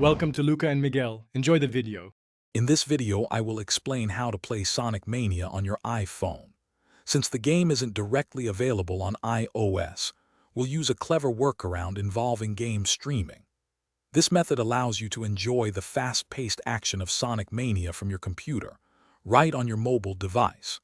Welcome to Luca and Miguel. Enjoy the video. In this video, I will explain how to play Sonic Mania on your iPhone. Since the game isn't directly available on iOS, we'll use a clever workaround involving game streaming. This method allows you to enjoy the fast-paced action of Sonic Mania from your computer, right on your mobile device.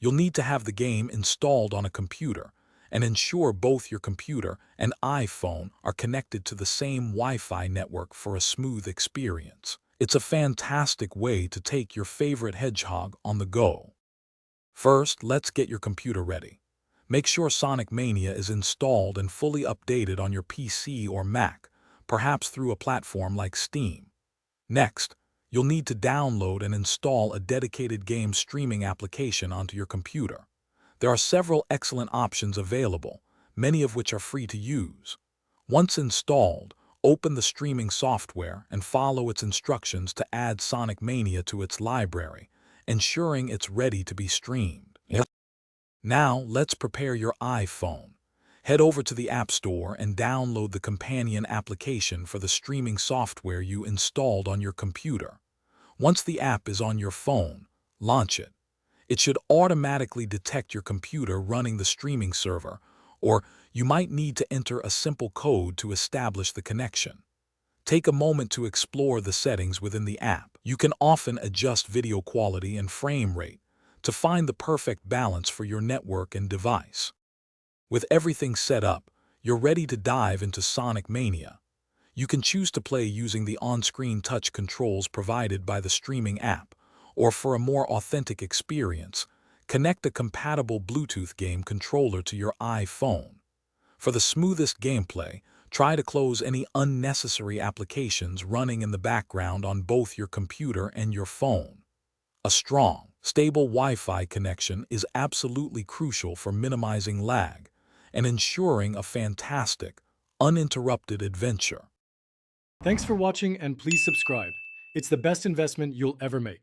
You'll need to have the game installed on a computer and ensure both your computer and iPhone are connected to the same Wi-Fi network for a smooth experience. It's a fantastic way to take your favorite hedgehog on the go. First, let's get your computer ready. Make sure Sonic Mania is installed and fully updated on your PC or Mac, perhaps through a platform like Steam. Next, you'll need to download and install a dedicated game streaming application onto your computer. There are several excellent options available, many of which are free to use. Once installed, open the streaming software and follow its instructions to add Sonic Mania to its library, ensuring it's ready to be streamed. Now, let's prepare your iPhone. Head over to the App Store and download the companion application for the streaming software you installed on your computer. Once the app is on your phone, launch it. It should automatically detect your computer running the streaming server, or you might need to enter a simple code to establish the connection. Take a moment to explore the settings within the app. You can often adjust video quality and frame rate to find the perfect balance for your network and device. With everything set up, you're ready to dive into Sonic Mania. You can choose to play using the on-screen touch controls provided by the streaming app, or for a more authentic experience, connect a compatible Bluetooth game controller to your iPhone. For the smoothest gameplay, try to close any unnecessary applications running in the background on both your computer and your phone. A strong, stable Wi-Fi connection is absolutely crucial for minimizing lag and ensuring a fantastic, uninterrupted adventure. Thanks for watching and please subscribe. It's the best investment you'll ever make.